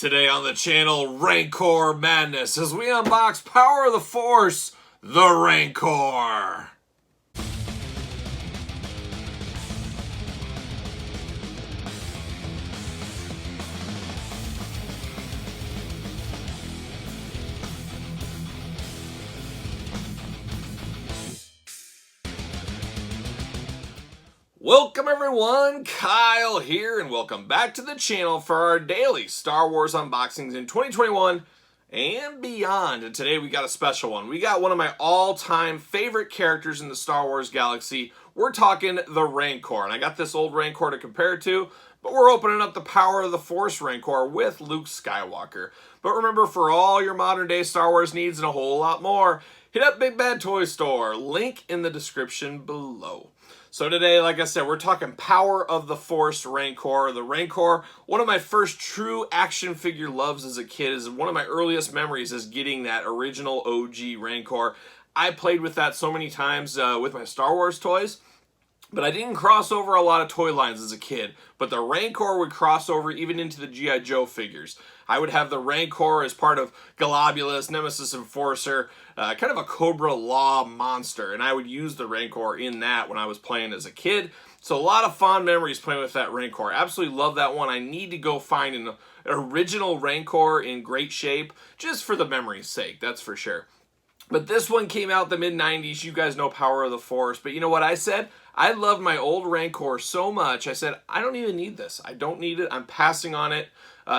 Today on the channel, Rancor Madness, as we unbox Power of the Force, the Rancor. Welcome everyone, Kyle here, and welcome back to the channel for our daily Star Wars unboxings in 2021 and beyond. And today we got a special one. We got one of my all-time favorite characters in the Star Wars galaxy. We're talking the Rancor, and I got this old Rancor to compare it to, but we're opening up the Power of the Force Rancor with Luke Skywalker. But remember, for all your modern day Star Wars needs and a whole lot more, hit up Big Bad Toy Store. Link in the description below. So today, like I said, we're talking Power of the Force Rancor. The Rancor, one of my first true action figure loves as a kid, is one of my earliest memories is getting that original OG Rancor. I played with that so many times with my Star Wars toys, but I didn't cross over a lot of toy lines as a kid. But the Rancor would cross over even into the G.I. Joe figures. I would have the Rancor as part of Globulus, Nemesis Enforcer, kind of a Cobra Law monster. And I would use the Rancor in that when I was playing as a kid. So a lot of fond memories playing with that Rancor. Absolutely love that one. I need to go find an original Rancor in great shape, just for the memory's sake, that's for sure. But this one came out the mid-90s. You guys know Power of the Force. But you know what I said? I loved my old Rancor so much, I said, I don't even need this. I don't need it. I'm passing on it.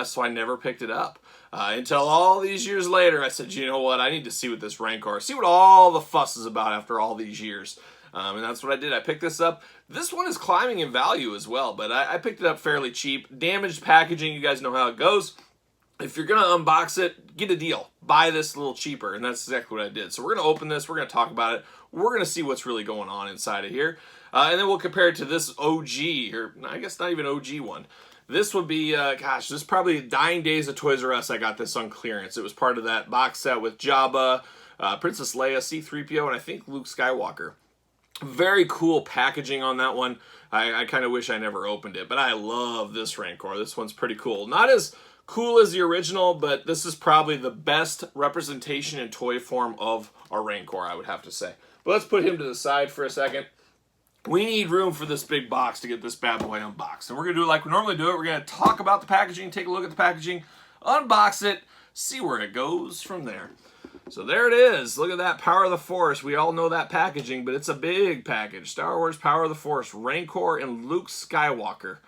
So I never picked it up. Until all these years later, I said, you know what? I need to see what this Rancor, see what all the fuss is about after all these years. And that's what I did. I picked this up. This one is climbing in value as well, but I picked it up fairly cheap. Damaged packaging, you guys know how it goes. If you're going to unbox it, get a deal. Buy this a little cheaper, and that's exactly what I did. So we're going to open this. We're going to talk about it. We're going to see what's really going on inside of here. And then we'll compare it to this OG, or I guess not even OG one. This would be, gosh, this is probably dying days of Toys R Us. I got this on clearance. It was part of that box set with Jabba, Princess Leia, C-3PO, and I think Luke Skywalker. Very cool packaging on that one. I kind of wish I never opened it, but I love this Rancor. This one's pretty cool. Not as cool as the original, but this is probably the best representation in toy form of a Rancor, I would have to say. But let's put him to the side for a second. We need room for this big box to get this bad boy unboxed. And we're going to do it like we normally do it. We're going to talk about the packaging, take a look at the packaging, unbox it, see where it goes from there. So there it is. Look at that Power of the Force. We all know that packaging, but it's a big package. Star Wars Power of the Force, Rancor, and Luke Skywalker.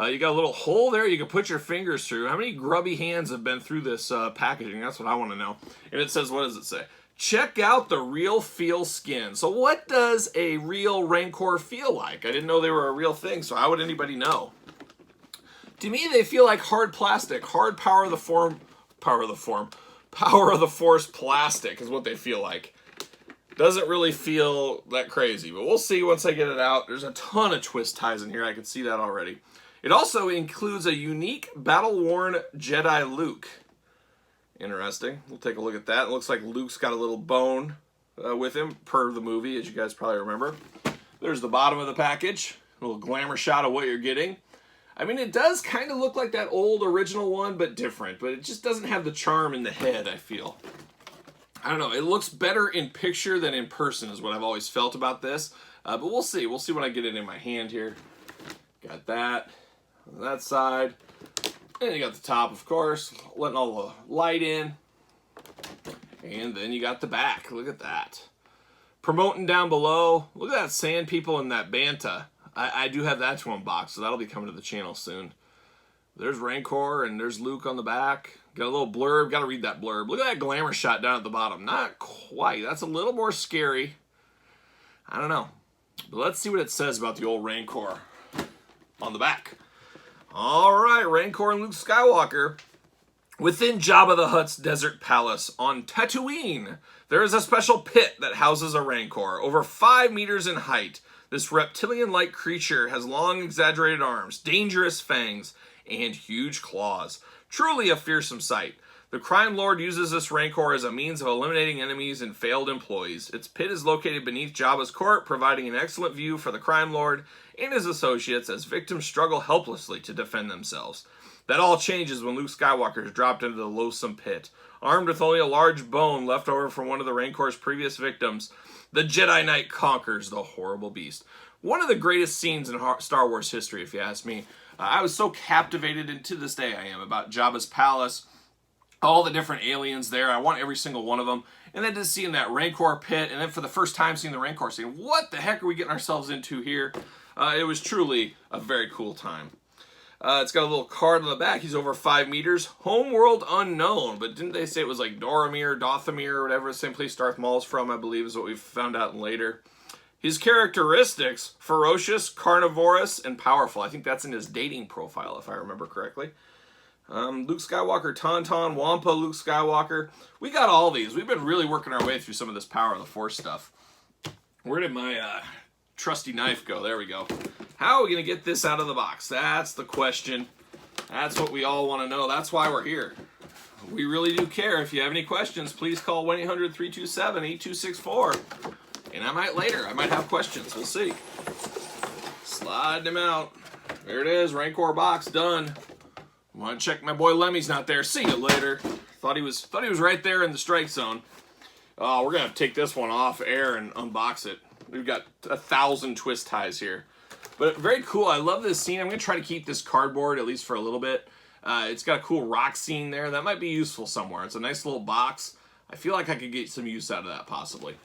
You got a little hole there you can put your fingers through. How many grubby hands have been through this packaging? That's what I want to know. And it says, what does it say? Check out the real feel skin. So what does a real Rancor feel like? I didn't know they were a real thing, so how would anybody know? To me, they feel like hard plastic. Hard Power of the Force plastic is what they feel like. Doesn't really feel that crazy, but we'll see once I get it out. There's a ton of twist ties in here. I can see that already. It also includes a unique battle-worn Jedi Luke. Interesting. We'll take a look at that. It looks like Luke's got a little bone with him, per the movie, as you guys probably remember. There's the bottom of the package. A little glamour shot of what you're getting. I mean, it does kind of look like that old original one, but different. But it just doesn't have the charm in the head, I feel. I don't know. It looks better in picture than in person is what I've always felt about this. But we'll see. We'll see when I get it in my hand here. Got that on that side. And you got the top, of course, letting all the light in. And then you got the back. Look at that. Promoting down below. Look at that Sand People and that Banta. I do have that to unbox, so that'll be coming to the channel soon. There's Rancor, and there's Luke on the back. Got a little blurb. Got to read that blurb. Look at that glamour shot down at the bottom. Not quite. That's a little more scary. I don't know. But let's see what it says about the old Rancor on the back. All right, Rancor and Luke Skywalker. Within Jabba the Hutt's desert palace on Tatooine, there is a special pit that houses a Rancor. Over 5 meters in height, this reptilian-like creature has long, exaggerated arms, dangerous fangs, and huge claws. Truly a fearsome sight. The crime lord uses this Rancor as a means of eliminating enemies and failed employees. Its pit is located beneath Jabba's court, providing an excellent view for the crime lord and his associates as victims struggle helplessly to defend themselves. That all changes when Luke Skywalker is dropped into the loathsome pit. Armed with only a large bone left over from one of the Rancor's previous victims, the Jedi Knight conquers the horrible beast. One of the greatest scenes in Star Wars history, if you ask me. I was so captivated, and to this day I am, about Jabba's palace, all the different aliens there. I want every single one of them. And then just seeing that Rancor pit, and then for the first time seeing the Rancor, saying, what the heck are we getting ourselves into here? It was truly a very cool time. It's got a little card on the back. He's over 5 meters. Homeworld unknown. But didn't they say it was like Doramir, Dothamir, or whatever, the same place Darth Maul's from, I believe, is what we found out later. His characteristics: ferocious, carnivorous, and powerful. I think that's in his dating profile, if I remember correctly. Luke Skywalker, Tauntaun, Wampa, Luke Skywalker. We got all these. We've been really working our way through some of this Power of the Force stuff. Where did my trusty knife go? There we go. How are we going to get this out of the box? That's the question. That's what we all want to know. That's why we're here. We really do care. If you have any questions, please call 1-800-327-8264. And I might have questions. We'll see. Slide them out. There it is. Rancor box done. Want to check my boy Lemmy's not there. See you later. Thought he was right there in the strike zone. Oh, we're gonna have to take this one off air and unbox it. We've got 1,000 twist ties here, but very cool. I love this scene. I'm gonna try to keep this cardboard at least for a little bit. It's got a cool rock scene there that might be useful somewhere. It's a nice little box. I feel like I could get some use out of that possibly.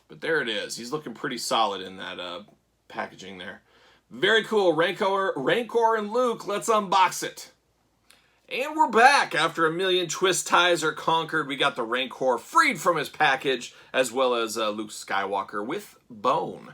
But there it is. He's looking pretty solid in that packaging there. Very cool. Rancor and Luke. Let's unbox it. And we're back. After a million twist ties are conquered, we got the Rancor freed from his package, as well as Luke Skywalker with bone.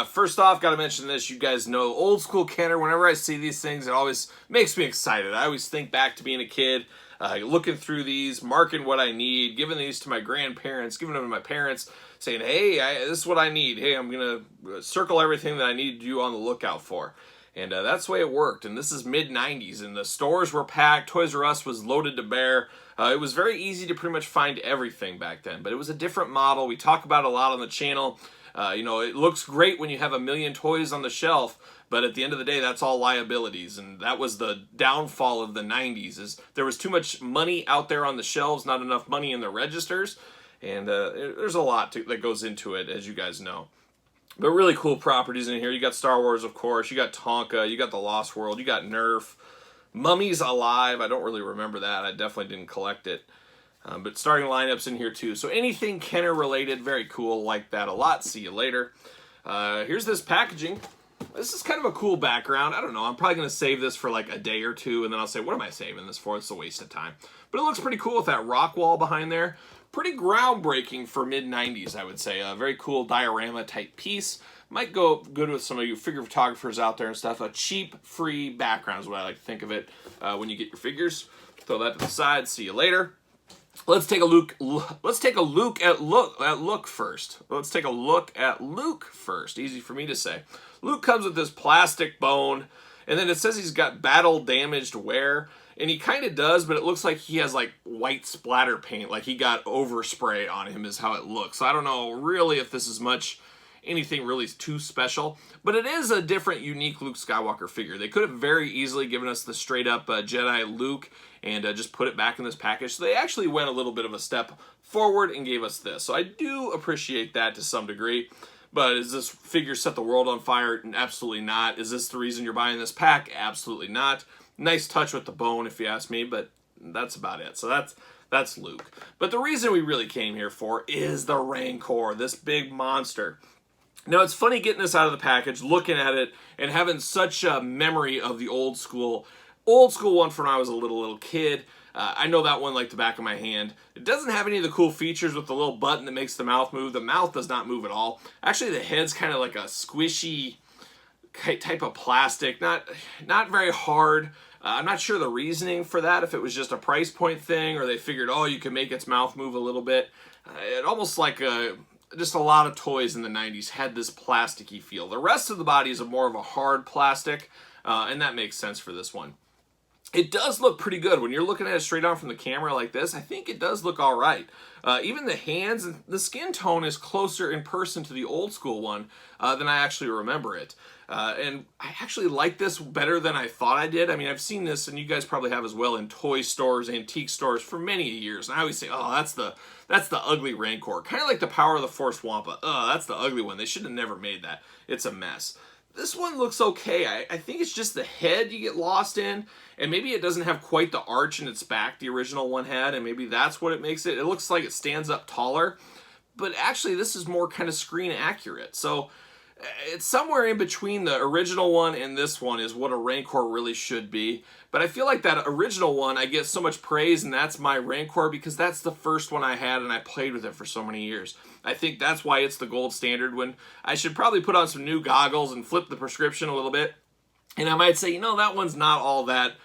First off, got to mention this. You guys know, old school Kenner, whenever I see these things, it always makes me excited. I always think back to being a kid, looking through these, marking what I need, giving these to my grandparents, giving them to my parents, saying, hey, this is what I need. Hey, I'm going to circle everything that I need you on the lookout for. And that's the way it worked. And this is mid-90s, and the stores were packed. Toys R Us was loaded to bear. It was very easy to pretty much find everything back then, but it was a different model. We talk about it a lot on the channel. You know, it looks great when you have a million toys on the shelf, but at the end of the day, that's all liabilities. And that was the downfall of the 90s, is there was too much money out there on the shelves, not enough money in the registers. And there's a lot that goes into it, as you guys know. But really cool properties in here. You got Star Wars, of course. You got Tonka. You got The Lost World. You got Nerf. Mummy's Alive. I don't really remember that. I definitely didn't collect it. But starting lineups in here, too. So anything Kenner related, very cool. Like that a lot. See you later. Here's this packaging. This is kind of a cool background. I don't know. I'm probably going to save this for like a day or two, and then I'll say, what am I saving this for? It's a waste of time. But it looks pretty cool with that rock wall behind there. Pretty groundbreaking for mid-90s, I would say. A very cool diorama type piece. Might go good with some of you figure photographers out there and stuff. A cheap, free background is what I like to think of it when you get your figures. Throw that to the side. See you later. Let's take a look. Let's take a look at Luke first. Let's take a look at Luke first. Easy for me to say. Luke comes with this plastic bone, and then it says he's got battle damaged wear. And he kind of does, but it looks like he has like white splatter paint, like he got overspray on him is how it looks. So I don't know really if this is anything really too special, but it is a different, unique Luke Skywalker figure. They could have very easily given us the straight up Jedi Luke and just put it back in this package. So they actually went a little bit of a step forward and gave us this. So I do appreciate that to some degree. But is this figure set the world on fire? Absolutely not. Is this the reason you're buying this pack? Absolutely not. Nice touch with the bone, if you ask me, but that's about it. So that's Luke. But the reason we really came here for is the Rancor, this big monster. Now, it's funny getting this out of the package, looking at it, and having such a memory of the old school one from when I was a little kid. I know that one like the back of my hand. It doesn't have any of the cool features with the little button that makes the mouth move. The mouth does not move at all. Actually, the head's kind of like a squishy type of plastic, not very hard. I'm not sure the reasoning for that, if it was just a price point thing or they figured, oh, you can make its mouth move a little bit. It almost like just a lot of toys in the 90s had this plasticky feel. The rest of the body is more of a hard plastic, and that makes sense for this one. it does look pretty good. When you're looking at it straight on from the camera like this, I think it does look all right. Even the hands, and the skin tone is closer in person to the old school one than I actually remember it. And I actually like this better than I thought I did. I mean, I've seen this, and you guys probably have as well, in toy stores, antique stores for many years. And I always say, oh, that's the ugly Rancor. Kind of like the Power of the Force Wampa. Oh, that's the ugly one. They should have never made that. It's a mess. This one looks okay. I think it's just the head you get lost in, and maybe it doesn't have quite the arch in its back the original one had, and maybe that's what it makes it. It looks like it stands up taller, but actually this is more kind of screen accurate. So it's somewhere in between the original one and this one is what a Rancor really should be. But I feel like that original one, I get so much praise, and that's my Rancor because that's the first one I had and I played with it for so many years. I think that's why it's the gold standard, when I should probably put on some new goggles and flip the prescription a little bit. And I might say, you know, that one's not all that,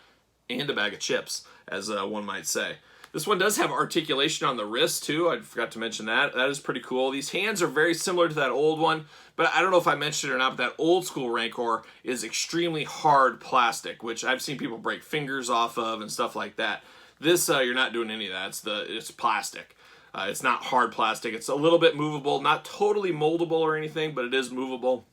and a bag of chips, as one might say. This one does have articulation on the wrist too. I forgot to mention that. That is pretty cool. These hands are very similar to that old one, but I don't know if I mentioned it or not, but that old school Rancor is extremely hard plastic, which I've seen people break fingers off of and stuff like that. This, you're not doing any of that. It's plastic. It's not hard plastic. It's a little bit movable, not totally moldable or anything, but it is movable.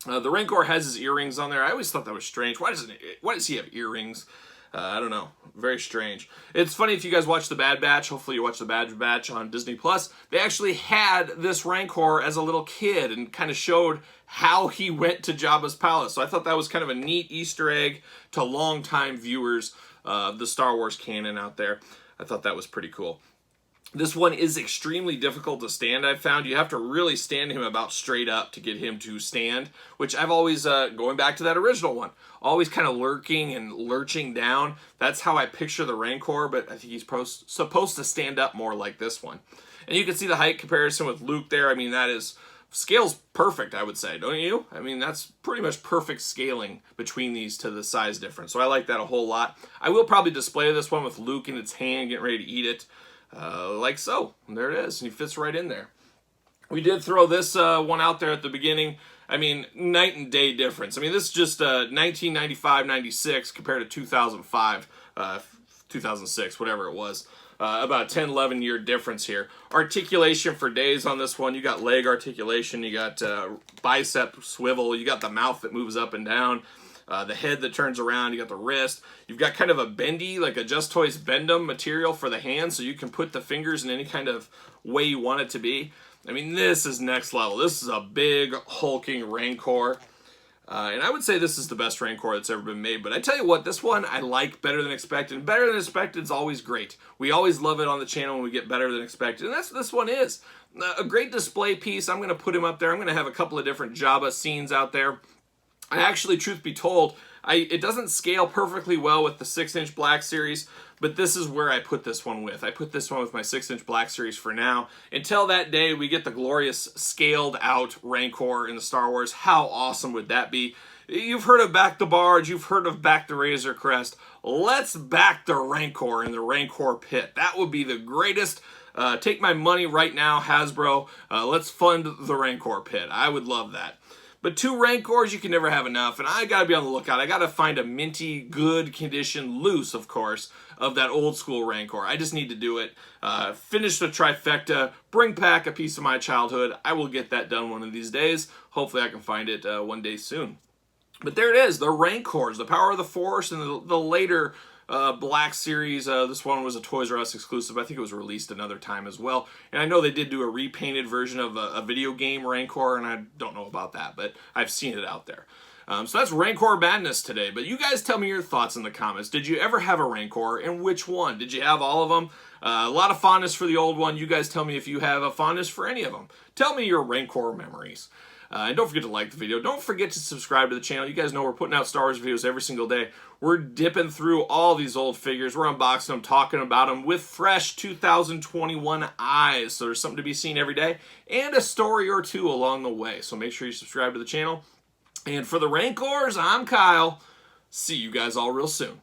The Rancor has his earrings on there. I always thought that was strange. Why does he have earrings? I don't know. Very strange. It's funny if you guys watch The Bad Batch. Hopefully you watch The Bad Batch on Disney Plus. They actually had this Rancor as a little kid and kind of showed how he went to Jabba's palace. So I thought that was kind of a neat Easter egg to longtime viewers of the Star Wars canon out there. I thought that was pretty cool. This one is extremely difficult to stand, I've found. You have to really stand him about straight up to get him to stand, which I've always, going back to that original one, always kind of lurking and lurching down. That's how I picture the Rancor, but I think he's supposed to stand up more like this one. And you can see the height comparison with Luke there. I mean, that is, scale's perfect, I would say, don't you? I mean, that's pretty much perfect scaling between these to the size difference. So I like that a whole lot. I will probably display this one with Luke in its hand, getting ready to eat it. Like so. And there it is. He fits right in there. We did throw this one out there at the beginning. I mean, night and day difference. I mean, this is just 1995-96 compared to 2005, 2006, whatever it was. About a 10, 11 year difference here. Articulation for days on this one. You got leg articulation. You got bicep swivel. You got the mouth that moves up and down. The head that turns around, you got the wrist. You've got kind of a bendy, like a Just Toys Bend'em material for the hand, so you can put the fingers in any kind of way you want it to be. I mean, this is next level. This is a big, hulking Rancor. And I would say this is the best Rancor that's ever been made. But I tell you what, this one I like better than expected. Better than expected is always great. We always love it on the channel when we get better than expected. And that's what this one is. A great display piece. I'm going to put him up there. I'm going to have a couple of different Jabba scenes out there. I actually, truth be told, it doesn't scale perfectly well with the 6-inch Black Series, but this is where I put this one with. I put this one with my 6-inch Black Series for now. Until that day, we get the glorious scaled-out Rancor in the Star Wars. How awesome would that be? You've heard of Back the Barge. You've heard of Back the Razor Crest. Let's back the Rancor in the Rancor pit. That would be the greatest. Take my money right now, Hasbro. Let's fund the Rancor pit. I would love that. But 2 Rancors, you can never have enough, and I gotta be on the lookout. I gotta find a minty, good condition, loose, of course, of that old school Rancor. I just need to do it. Finish the trifecta, bring back a piece of my childhood. I will get that done one of these days. Hopefully I can find it one day soon. But there it is, the Rancors, the Power of the Force, and the later Black Series. This one was a Toys R Us exclusive. I think it was released another time as well. And I know they did do a repainted version of a video game Rancor, and I don't know about that, but I've seen it out there. So that's Rancor Madness today. But you guys tell me your thoughts in the comments. Did you ever have a Rancor, and which one? Did you have all of them? A lot of fondness for the old one. You guys tell me if you have a fondness for any of them. Tell me your Rancor memories. And don't forget to like the video. Don't forget to subscribe to the channel. You guys know we're putting out Star Wars videos every single day. We're dipping through all these old figures. We're unboxing them, talking about them with fresh 2021 eyes. So there's something to be seen every day and a story or two along the way. So make sure you subscribe to the channel. And for the Rancors, I'm Kyle. See you guys all real soon.